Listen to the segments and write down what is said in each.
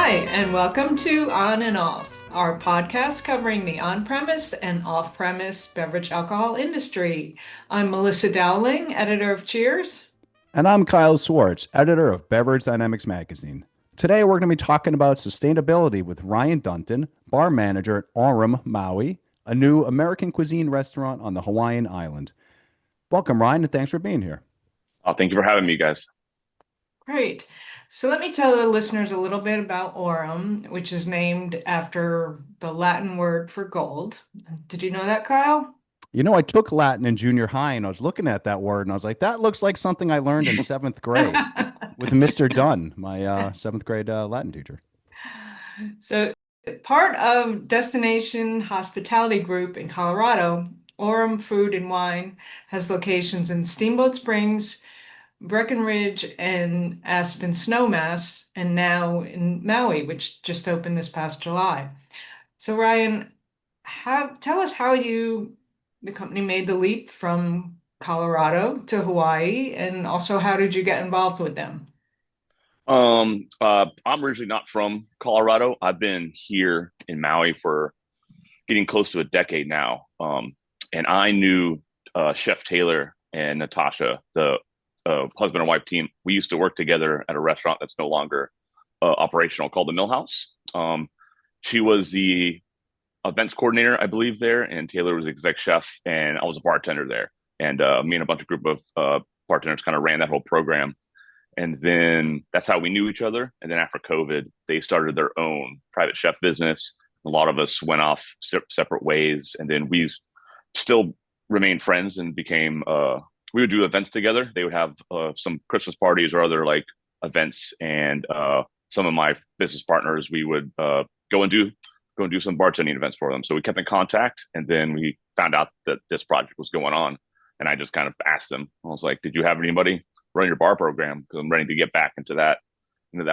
Hi, and welcome to On and Off, our podcast covering the on-premise and off-premise beverage alcohol industry. I'm Melissa Dowling, editor of Cheers. And I'm Kyle Swartz, editor of Beverage Dynamics magazine. Today we're going to be talking about sustainability with Ryan Dunton, bar manager at Aurum Maui, a new American cuisine restaurant on the Hawaiian island. Welcome, Ryan, and thanks for being here. Oh, thank you for having me, guys. Great. So let me tell the listeners a little bit about Aurum, which is named after the Latin word for gold. Did you know that, Kyle? You know, I took Latin in junior high and I was looking at that word and I was like, that looks like something I learned in seventh grade with Mr. Dunn, my seventh grade Latin teacher. So, part of Destination Hospitality Group in Colorado, Aurum Food and Wine has locations in Steamboat Springs, Breckenridge, and Aspen Snowmass, and now in Maui, which just opened this past July. So, Ryan, tell us how the company made the leap from Colorado to Hawaii, and also how did you get involved with them? I'm originally not from Colorado. I've been here in Maui for getting close to a decade now. And I knew Chef Taylor and Natasha, the husband and wife team. We used to work together at a restaurant that's no longer operational called the Mill House. She was the events coordinator, I believe, there, and Taylor was exec chef, and I was a bartender there. And me and a bunch of group of bartenders kind of ran that whole program. And then that's how we knew each other. And then after COVID, they started their own private chef business. A lot of us went off separate ways. And then we still remained friends and became, we would do events together. They would have some Christmas parties or other like events. And some of my business partners, we would go and do some bartending events for them. So we kept in contact. And then we found out that this project was going on. And I just kind of asked them, I was like, did you have anybody run your bar program? Because I'm ready to get back into that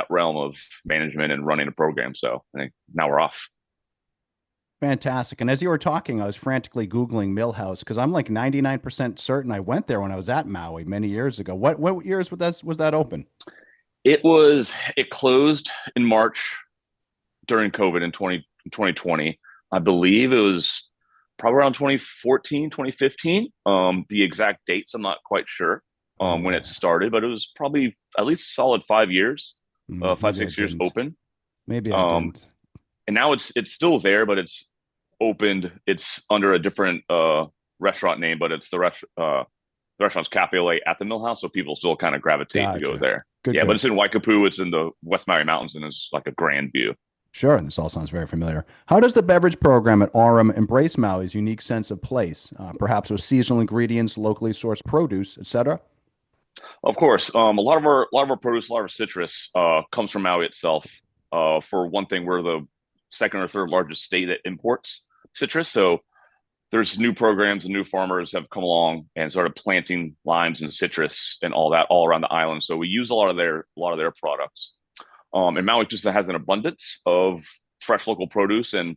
realm of management and running a program. So I think now we're off. Fantastic. And as you were talking, I was frantically Googling Millhouse because I'm like 99% certain I went there when I was at Maui many years ago. What years was that open? It closed in March during COVID in 2020. I believe it was probably around 2014, 2015. The exact dates, I'm not quite sure when it started, but it was probably at least solid 5 years, five, Maybe I 6 years didn't. open. Maybe I Um, didn't. and now it's still there, but it's opened. It's under a different restaurant name, but it's the restaurant's Cafe Ole at the Mill House, so people still kind of gravitate to go Gotcha. there. Good, Yeah, but good. it's in Waikapu. It's in the West Maui Mountains, and it's like a grand view. Sure, this all sounds very familiar. How does the beverage program at Aurum embrace Maui's unique sense of place, perhaps with seasonal ingredients, locally sourced produce, etc.? Of course, a lot of our produce, a lot of our citrus comes from Maui itself. For one thing, we're the second or third largest state that imports citrus. So there's new programs and new farmers have come along and started planting limes and citrus and all that all around the island. So we use a lot of their products. And Maui just has an abundance of fresh local produce, and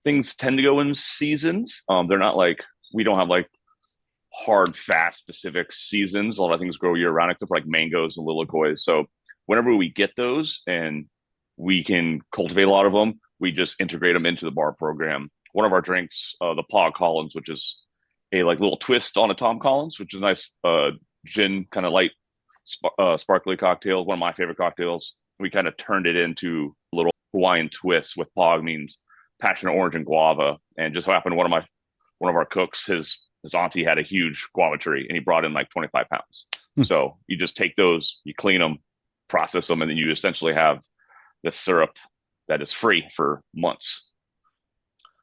things tend to go in seasons. They're not like we don't have like hard, fast, specific seasons. A lot of things grow year round, except for like mangoes and lilikoi. So whenever we get those and we can cultivate a lot of them, we just integrate them into the bar program. One of our drinks, the Pog Collins, which is a like little twist on a Tom Collins, which is a nice gin kind of light sparkly cocktail. One of my favorite cocktails. We kind of turned it into a little Hawaiian twist with Pog means passion orange and guava, and just so happened one of our cooks, his auntie had a huge guava tree, and he brought in like 25 pounds. Hmm. So you just take those, you clean them, process them, and then you essentially have the syrup that is free for months.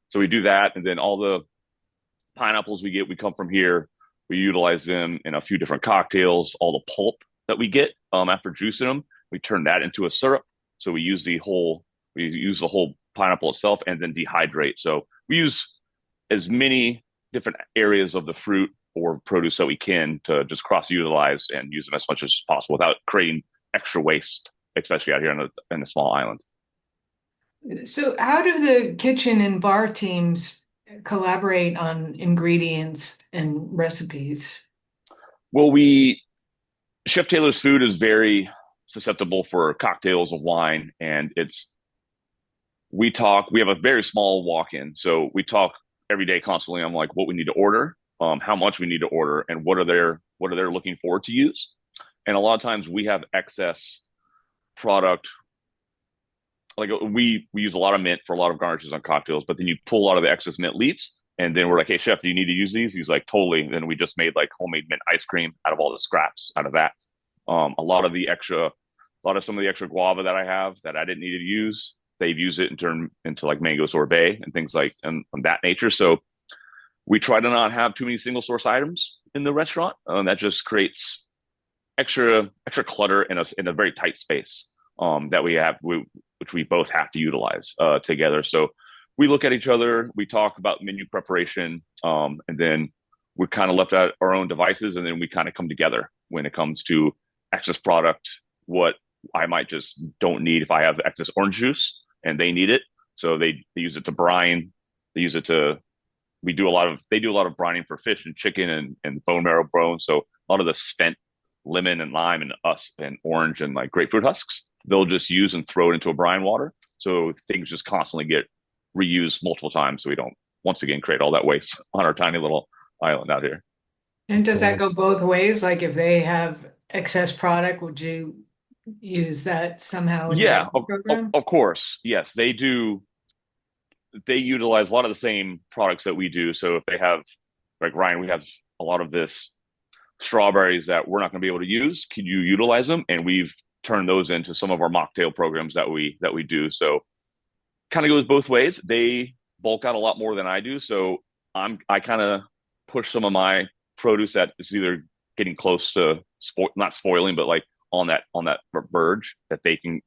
So we do that, and then all the pineapples we get, we come from here. We utilize them in a few different cocktails. All the pulp that we get after juicing them, we turn that into a syrup. So we use the whole pineapple itself and then dehydrate. So we use as many different areas of the fruit or produce that we can to just cross utilize and use them as much as possible without creating extra waste, especially out here in a small island. So, how do the kitchen and bar teams collaborate on ingredients and recipes? Well, we Chef Taylor's food is very susceptible for cocktails of wine, and it's we have a very small walk-in, so we talk every day constantly on like what we need to order, how much we need to order, and what are they looking forward to use. And a lot of times we have excess product. Like we use a lot of mint for a lot of garnishes on cocktails, but then you pull a lot of the excess mint leaves, and then we're like, "Hey, chef, do you need to use these?" He's like, "Totally." And then we just made like homemade mint ice cream out of all the scraps out of that. A lot of the extra, a lot of some of the extra guava that I have that I didn't need to use, they've used it and turned into like mango sorbet and things like and that nature. So we try to not have too many single source items in the restaurant. That just creates extra clutter in a very tight space that which we both have to utilize together. So we look at each other, we talk about menu preparation, and then we're kind of left at our own devices, and then we kind of come together when it comes to excess product. What I might just don't need if I have excess orange juice and they need it, so they use it to brine. They use it to they do a lot of brining for fish and chicken and bone marrow bones. So a lot of the spent lemon and lime and orange and like grapefruit husks, they'll just use and throw it into a brine water. So things just constantly get reused multiple times. So we don't once again create all that waste on our tiny little island out here. And does that go Always. both ways? Like if they have excess product, would you use that somehow in your Yeah, program? of course. Yes, they do. They utilize a lot of the same products that we do. So if they have, like Ryan, we have a lot of this strawberries that we're not going to be able to use. Can you utilize them? And we've turned those into some of our mocktail programs that we do. So kind of goes both ways. They bulk out a lot more than I do. So I kind of push some of my produce that is either getting close to not spoiling, but like on that verge that they can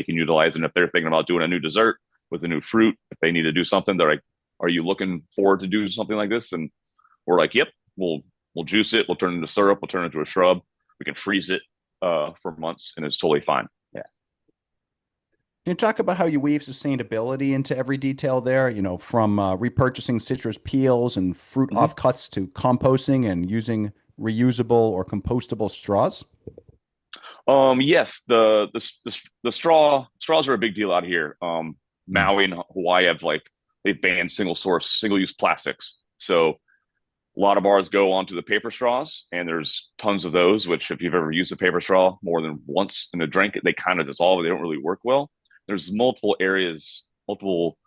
utilize. And if they're thinking about doing a new dessert with a new fruit, if they need to do something, they're like, "Are you looking forward to do something like this?" And we're like, "Yep, we'll juice it, we'll turn it into syrup, we'll turn it into a shrub, we can freeze it for months, and it's totally fine." Yeah. Can you talk about how you weave sustainability into every detail there? From repurchasing citrus peels and fruit Mm-hmm. offcuts to composting and using reusable or compostable straws? Yes, the straws are a big deal out here. Mm. Maui and Hawaii have like they've banned single use plastics. So a lot of bars go onto the paper straws, and there's tons of those. Which, if you've ever used a paper straw more than once in a drink, they kind of dissolve. They don't really work well. There's multiple areas, multiple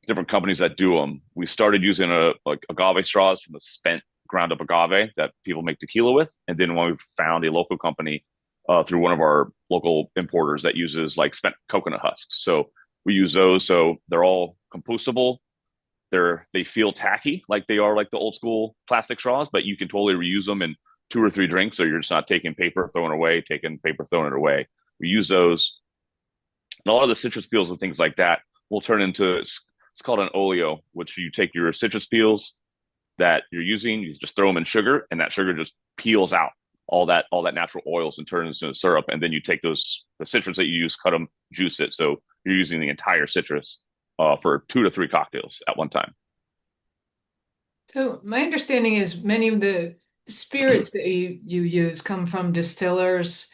different companies that do them. We started using like agave straws from the spent ground up agave that people make tequila with, and then when we found a local company through one of our local importers that uses like spent coconut husks, so we use those. So they're all compostable. They feel tacky like they are like the old school plastic straws, but you can totally reuse them in two or three drinks. So you're just not taking paper, throwing it away, taking paper, throwing it away. We use those. And a lot of the citrus peels and things like that will turn into it's called an oleo, which you take your citrus peels that you're using, you just throw them in sugar, and that sugar just peels out all that natural oils and turns into syrup. And then you take the citrus that you use, cut them, juice it. So you're using the entire citrus for 2 to 3 cocktails at one time. So my understanding is many of the spirits that you use come from distillers,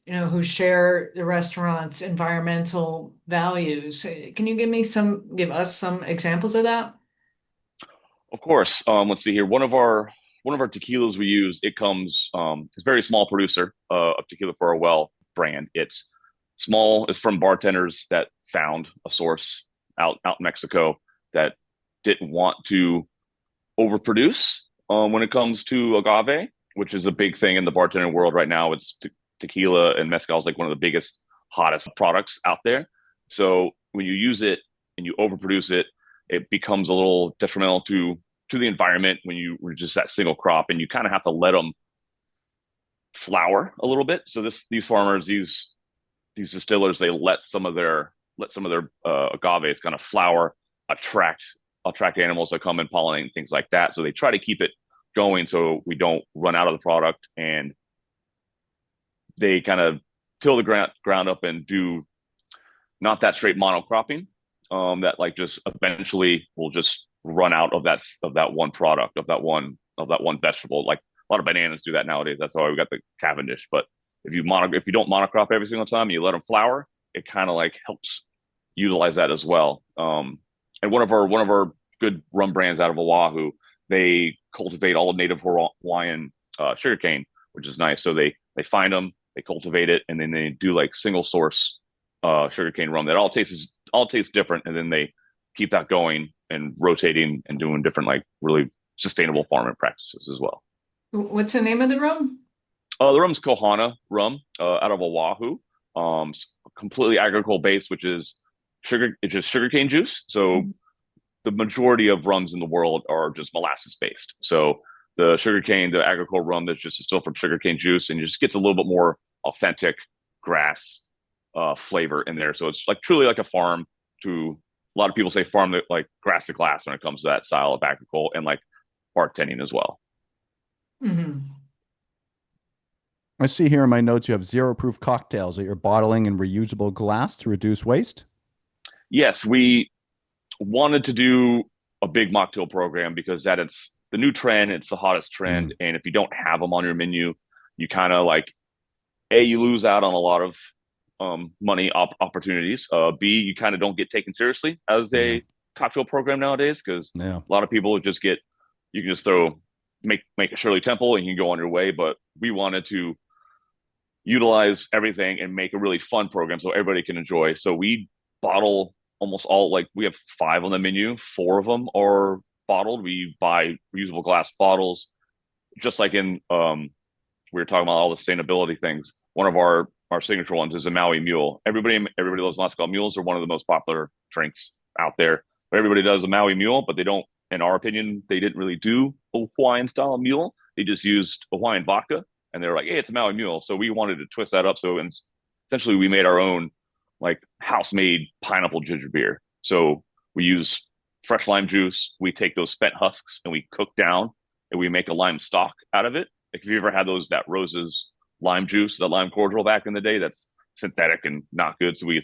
who share the restaurant's environmental values. Can you give us some examples of that? Of course. Let's see here. One of our tequilas we use, it comes it's a very small producer of tequila for a well brand. It's small, it's from bartenders that found a source out in Mexico that didn't want to overproduce when it comes to agave, which is a big thing in the bartending world right now. It's tequila and mezcal is like one of the biggest, hottest products out there. So when you use it and you overproduce it, it becomes a little detrimental to the environment when you were just that single crop, and you kind of have to let them flower a little bit. So these farmers, these distillers, they let some of their agaves kind of flower, attract animals that come and pollinate and things like that. So they try to keep it going so we don't run out of the product, and they kind of till the ground up and do not that straight monocropping that like just eventually will just run out of that one product of that one vegetable. Like a lot of bananas do that nowadays. That's why we got the Cavendish. But if you don't monocrop every single time and you let them flower, it kind of like helps utilize that as well. And one of our good rum brands out of Oahu, they cultivate all native Hawaiian sugarcane, which is nice. So they find them, they cultivate it, and then they do like single source sugarcane rum that all tastes different, and then they keep that going and rotating and doing different like really sustainable farming practices as well. What's the name of the rum? The rum's Kohana rum out of Oahu. Completely agricultural based, which is sugar. It's just sugarcane juice. So Mhm. the majority of rums in the world are just molasses based. So the sugarcane, the agricultural rum that's just distilled from sugarcane juice, and it just gets a little bit more authentic grass flavor in there. So it's like truly like a farm to a lot of people say farm to, like grass to glass when it comes to that style of agriculture and like bartending as well. Mhm. I see here in my notes you have zero proof cocktails that you're bottling in reusable glass to reduce waste. Yes, we wanted to do a big mocktail program because that it's the new trend, it's the hottest Mm, trend, and if you don't have them on your menu, you kind of like you lose out on a lot of money opportunities. B, you kind of don't get taken seriously as yeah, a cocktail program nowadays because yeah. a lot of people just get you can just throw make a Shirley Temple and you can go on your way. But we wanted to utilize everything and make a really fun program so everybody can enjoy. So we bottle almost all like we have five on the menu. Four of them are bottled. We buy reusable glass bottles, just like in we were talking about all the sustainability things. One of our signature ones is a Maui Mule. Everybody loves Moscow mules. Are one of the most popular drinks out there. But everybody does a Maui Mule, but they don't. In our opinion, they didn't really do a Hawaiian style mule. They just used Hawaiian vodka, and they were like, "Hey, it's a Maui Mule." So we wanted to twist that up. So and essentially, we made our own like house made pineapple ginger beer. So we use fresh lime juice. We take those spent husks and we cook down, and we make a lime stock out of it. Like, if you ever had that roses lime juice, the lime cordial back in the day, that's synthetic and not good. So we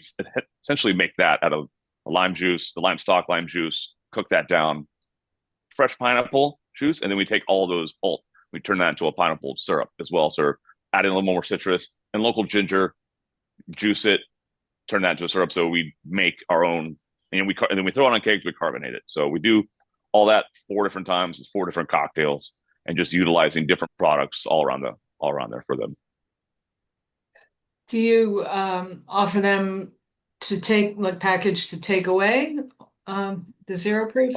essentially make that out of a lime juice, the lime stock, lime juice, cook that down, fresh pineapple juice, and then we take all those pulp, we turn that into a pineapple syrup as well. So adding a little more citrus and local ginger, juice it, turn that into a syrup. So we make our own, and then we throw it on cakes, we carbonate it. So we do all that four different times, four different cocktails, and just utilizing different products all around there for them. Do you offer them to take like package to take away the zero proof?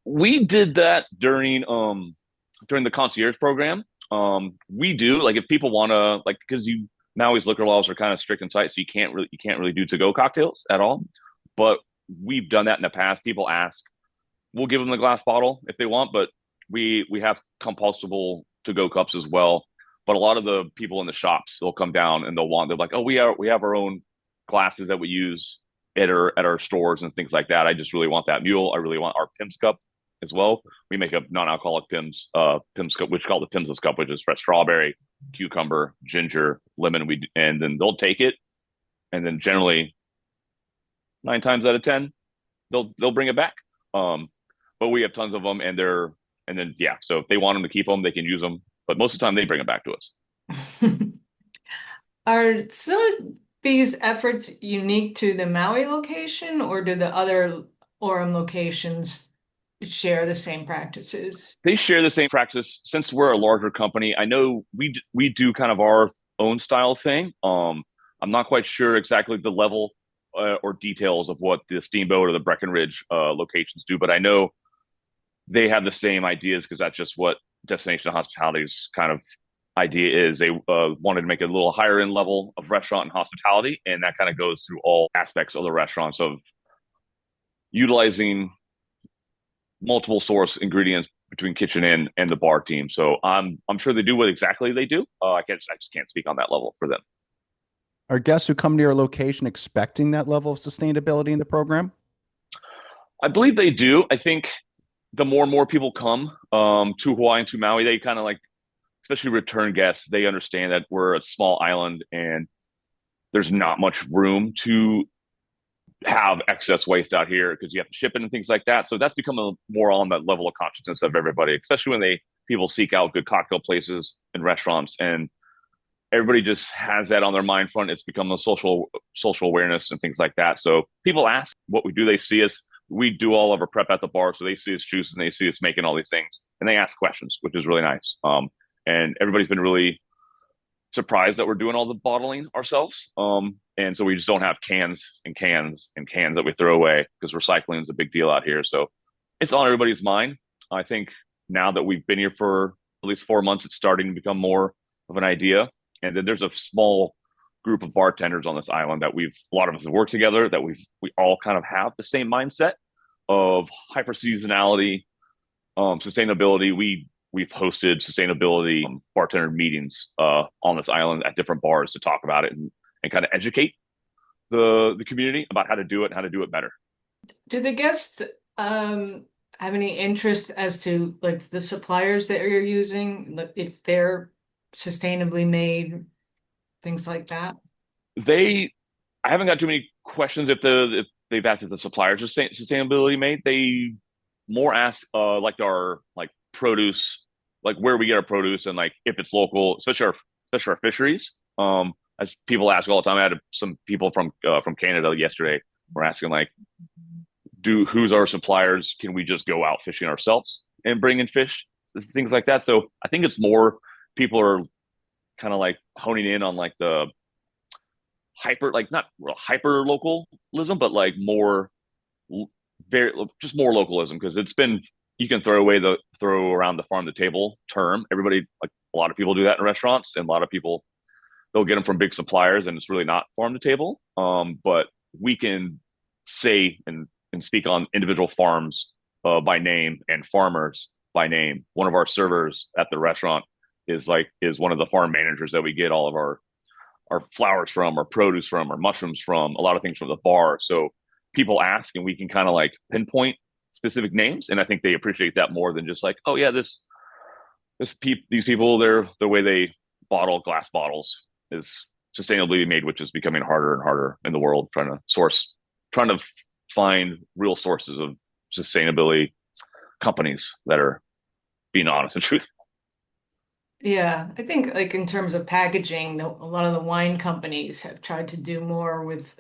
We did that during the concierge program. We do like if people want to like because you Maui's liquor laws are kind of strict and tight, so you can't really do to go cocktails at all. But we've done that in the past. People ask, we'll give them the glass bottle if they want, but we have compostable to go cups as well. But a lot of the people in the shops they'll come down and they're like, oh, we have our own glasses that we use at our stores and things like that. I just really want that mule. I really want our Pims cup as well. We make a non-alcoholic Pims cup, which is called the Pimsless cup, which is fresh strawberry, cucumber, ginger, lemon. And then they'll take it, and then generally 9 times out of 10 they'll bring it back. Um, but we have tons of them, and then yeah. So if they want them to keep them, they can use them. But most of the time, they bring them back to us. Are some of these efforts unique to the Maui location, or do the other Orem locations share the same practices? They share the same practice. Since we're a larger company, I know we do kind of our own style thing. I'm not quite sure exactly the level or details of what the Steamboat or the Breckenridge locations do, but I know they have the same ideas because that's just what destination hospitality's kind of idea is. They wanted to make it a little higher end level of restaurant and hospitality, and that kind of goes through all aspects of the restaurants of utilizing multiple source ingredients between kitchen and the bar team. So I'm sure they do what exactly they do. I just can't speak on that level for them. Are guests who come to your location expecting that level of sustainability in the program? I believe they do. I think the more and more people come to Hawaii and to Maui, they kind of like, especially return guests, they understand that we're a small island and there's not much room to have excess waste out here because you have to ship it and things like that. So that's become more on that level of consciousness of everybody, especially when people seek out good cocktail places and restaurants. And everybody just has that on their mind front. It's become a social awareness and things like that. So people ask what we do. They see us. We do all of our prep at the bar, so they see us juice and they see us making all these things, and they ask questions, which is really nice. And everybody's been really surprised that we're doing all the bottling ourselves. And so we just don't have cans and cans and cans that we throw away because recycling is a big deal out here. So it's on everybody's mind. I think now that we've been here for at least 4 months, it's starting to become more of an idea. And then there's a small group of bartenders on this island that a lot of us have worked together, that we all kind of have the same mindset of hyper seasonality, sustainability. We've hosted sustainability bartender meetings on this island at different bars to talk about it and kind of educate the community about how to do it and how to do it better. Do the guests have any interest as to like the suppliers that you're using, like, if they're sustainably made, things like that? They, I haven't got too many questions if they've asked if the suppliers are sustainability made. They more ask like our like produce, like where we get our produce and like if it's local, especially our fisheries. As people ask all the time. I had some people from Canada yesterday were asking like, who's our suppliers? Can we just go out fishing ourselves and bring in fish, things like that? So I think it's more people are kind of like honing in on like the hyper, like not hyper localism, but like more very just more localism, because it's been, you can throw around the farm to table term. Everybody, like a lot of people do that in restaurants, and a lot of people, they'll get them from big suppliers and it's really not farm to table. But we can say and speak on individual farms by name and farmers by name. One of our servers at the restaurant is one of the farm managers that we get all of our flowers from, our produce from, our mushrooms from, a lot of things from the bar. So people ask and we can kind of like pinpoint specific names. And I think they appreciate that more than just like, oh yeah, these people, the way they bottle glass bottles is sustainably made, which is becoming harder and harder in the world, trying to find real sources of sustainability companies that are being honest and truthful. Yeah, I think like in terms of packaging, a lot of the wine companies have tried to do more with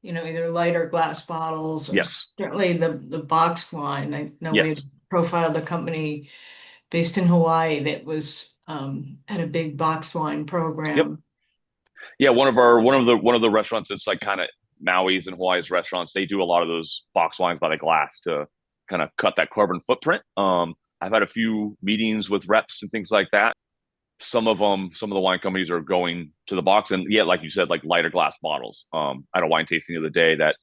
either lighter glass bottles, or Yes. certainly the boxed wine. I know we had Yes. profiled a company based in Hawaii that was had a big boxed wine Yep. program. Yeah. One of the restaurants, it's like kind of Maui's and Hawaii's restaurants. They do a lot of those box wines by the glass to kind of cut that carbon footprint. I've had a few meetings with reps and things like that. Some of the wine companies are going to the box, and yeah, like you said, like lighter glass bottles. I had a wine tasting the other day that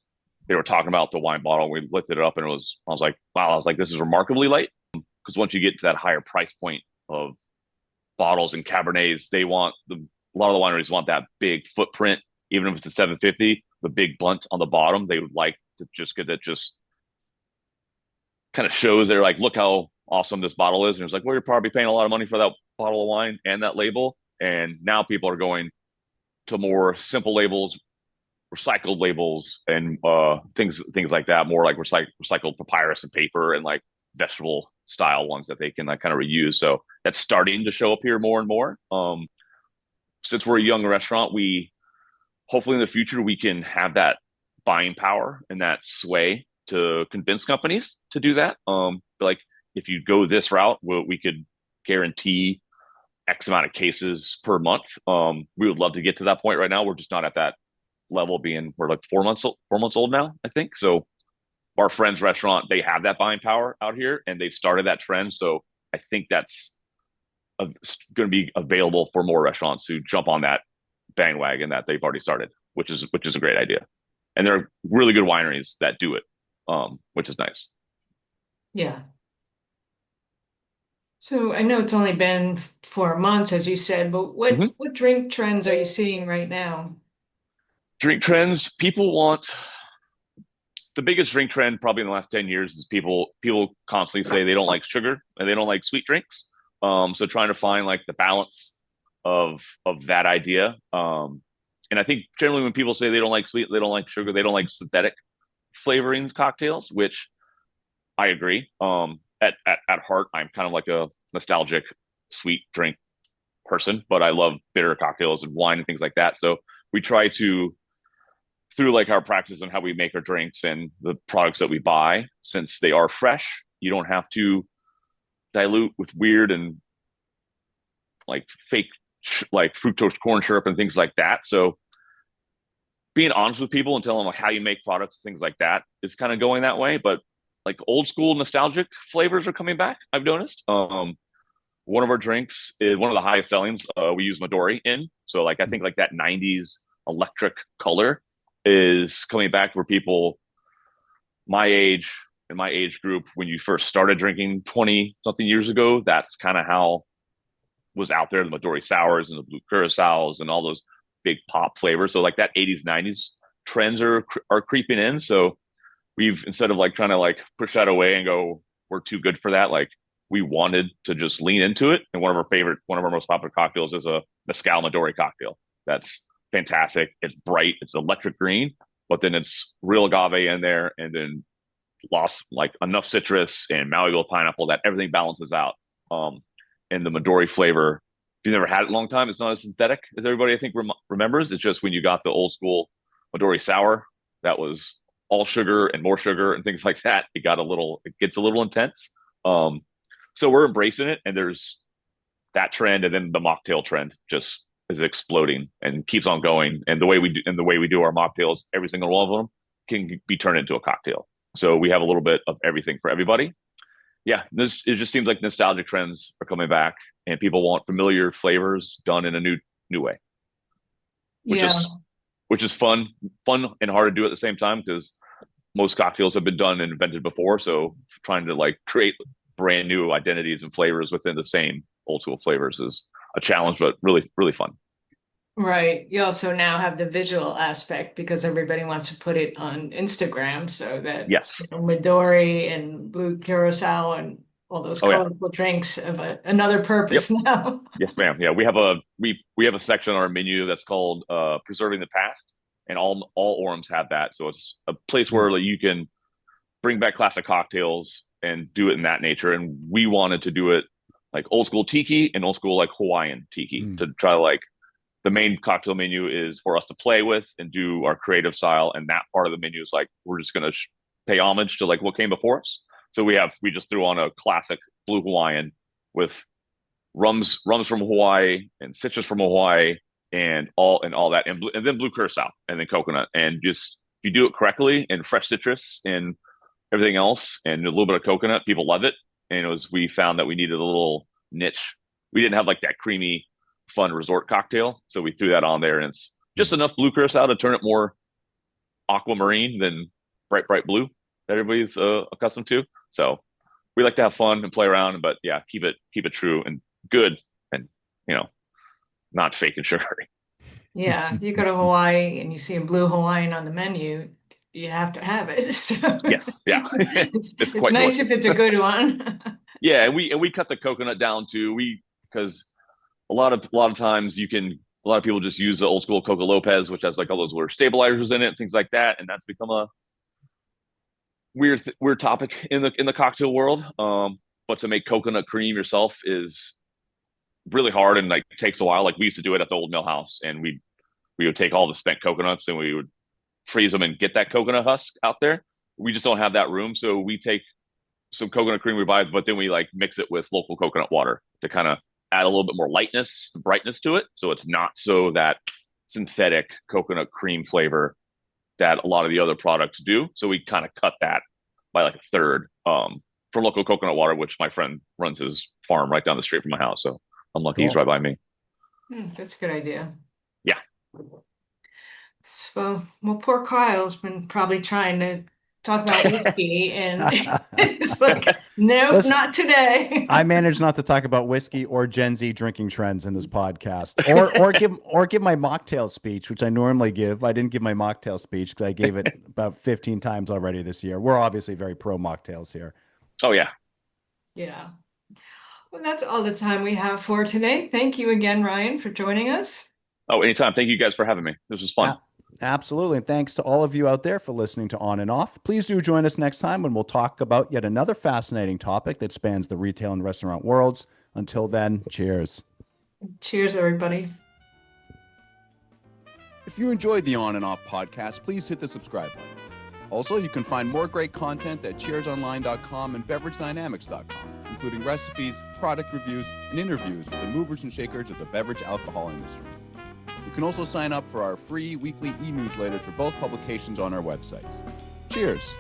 they were talking about the wine bottle. We lifted it up, and I was like, wow, I was like, this is remarkably light. Because once you get to that higher price point of bottles and Cabernets, a lot of the wineries want that big footprint, even if it's a 750, the big bunt on the bottom. They would like to just get that, just kind of shows they're like, look how awesome this bottle is. And it's like, well, you're probably paying a lot of money for that bottle of wine and that label. And now people are going to more simple labels, recycled labels, and things like that, more like recycled papyrus and paper, and like vegetable style ones that they can like kind of reuse. So that's starting to show up here more and more. Since we're a young restaurant, we hopefully in the future we can have that buying power and that sway to convince companies to do that. Like if you go this route, we could guarantee X amount of cases per month. We would love to get to that point. Right now, we're just not at that level. We're like 4 months old now, I think. So our friend's restaurant, they have that buying power out here, and they've started that trend. So I think that's going to be available for more restaurants to jump on that bandwagon that they've already started, which is a great idea. And there are really good wineries that do it, which is nice. Yeah. So I know it's only been 4 months, as you said, but what Mm-hmm. what drink trends are you seeing right now? Drink trends. People want the biggest drink trend probably in the last 10 years is people constantly say they don't like sugar and they don't like sweet drinks. So trying to find like the balance of that idea. And I think generally when people say they don't like sweet, they don't like sugar, they don't like synthetic flavorings cocktails, which I agree. At heart, I'm kind of like a nostalgic sweet drink person, but I love bitter cocktails and wine and things like that. So we try to, through like our practice and how we make our drinks and the products that we buy, since they are fresh, you don't have to dilute with weird and like fake like fructose corn syrup and things like that. So being honest with people and telling them like how you make products, things like that, is kind of going that way. But like old school nostalgic flavors are coming back, I've noticed. One of our drinks is one of the highest sellings. We use Midori in. So like I think like that 90s electric color is coming back for people my age and my age group. When you first started drinking 20 something years ago, that's kind of how was out there, the Midori sours and the blue curacaos and all those big pop flavors. So like that 80s, 90s trends are creeping in. So we've, instead of like trying to like push that away and go, we're too good for that, like we wanted to just lean into it. And one of our most popular cocktails is a mezcal Midori cocktail. That's fantastic. It's bright, it's electric green, but then it's real agave in there, and then lost like enough citrus and Maui pineapple that everything balances out. And the Midori flavor, if you've never had it in a long time, it's not as synthetic as everybody I think remembers. It's just when you got the old school Midori sour, that was all sugar and more sugar and things like that. It gets a little intense. So we're embracing it, and there's that trend, and then the mocktail trend just is exploding and keeps on going. And the way we do our mocktails, every single one of them can be turned into a cocktail. So we have a little bit of everything for everybody. Yeah, it just seems like nostalgic trends are coming back, and people want familiar flavors done in a new way, which Yeah. is fun and hard to do at the same time, because most cocktails have been done and invented before. So trying to like create brand new identities and flavors within the same old school flavors is a challenge, but really, really fun. Right. You also now have the visual aspect because everybody wants to put it on Instagram so that Yes. Midori and blue curacao and all those Oh yeah. colorful drinks have another Yep. purpose now. Yes, ma'am. Yeah, we have a section on our menu that's called preserving the past, and all Aurums have that. So it's a place where like, you can bring back classic cocktails and do it in that nature. And we wanted to do it like old school tiki and old school like Hawaiian tiki to try to like, the main cocktail menu is for us to play with and do our creative style. And that part of the menu is like, we're just going to pay homage to like what came before us. So we just threw on a classic blue Hawaiian with rums from Hawaii and citrus from Hawaii and all that. And then blue curacao and then coconut. And just, if you do it correctly and fresh citrus and everything else and a little bit of coconut, people love it. And we found that we needed a little niche. We didn't have like that creamy, fun resort cocktail. So we threw that on there, and it's just enough blue curacao to turn it more aquamarine than bright blue that everybody's accustomed to. So we like to have fun and play around, but yeah, keep it true and good, and not fake and sugary. Yeah, you go to Hawaii and you see a blue Hawaiian on the menu, you have to have it. So Yes, yeah. it's quite nice delicious. if it's a good one. Yeah, and we cut the coconut down too. Because a lot of times a lot of people just use the old school Coca Lopez, which has like all those water stabilizers in it and things like that, and that's become a weird topic in the cocktail world. But to make coconut cream yourself is really hard and like takes a while. Like we used to do it at the old mill house, and we would take all the spent coconuts and we would freeze them and get that coconut husk out there. We just don't have that room, so we take some coconut cream we buy, but then we like mix it with local coconut water to kind of add a little bit more lightness and brightness to it, so it's not so that synthetic coconut cream flavor that a lot of the other products do. So we kind of cut that by like a third from local coconut water, which my friend runs his farm right down the street from my house. So I'm lucky he's right by me. That's a good idea. Yeah. Well, poor Kyle's been probably trying to talk about whiskey, and it's like, nope, Listen, not today. I managed not to talk about whiskey or Gen Z drinking trends in this podcast, or give my mocktail speech, which I normally give. I didn't give my mocktail speech because I gave it about 15 times already this year. We're obviously very pro mocktails here. Oh yeah. Yeah. Well, that's all the time we have for today. Thank you again, Ryan, for joining us. Oh, anytime. Thank you guys for having me. This was fun. Absolutely. And thanks to all of you out there for listening to On and Off. Please do join us next time when we'll talk about yet another fascinating topic that spans the retail and restaurant worlds. Until then, cheers. Cheers, everybody. If you enjoyed the On and Off podcast, please hit the subscribe button. Also, you can find more great content at cheersonline.com and beveragedynamics.com, including recipes, product reviews, and interviews with the movers and shakers of the beverage alcohol industry. You can also sign up for our free weekly e-newsletters for both publications on our websites. Cheers!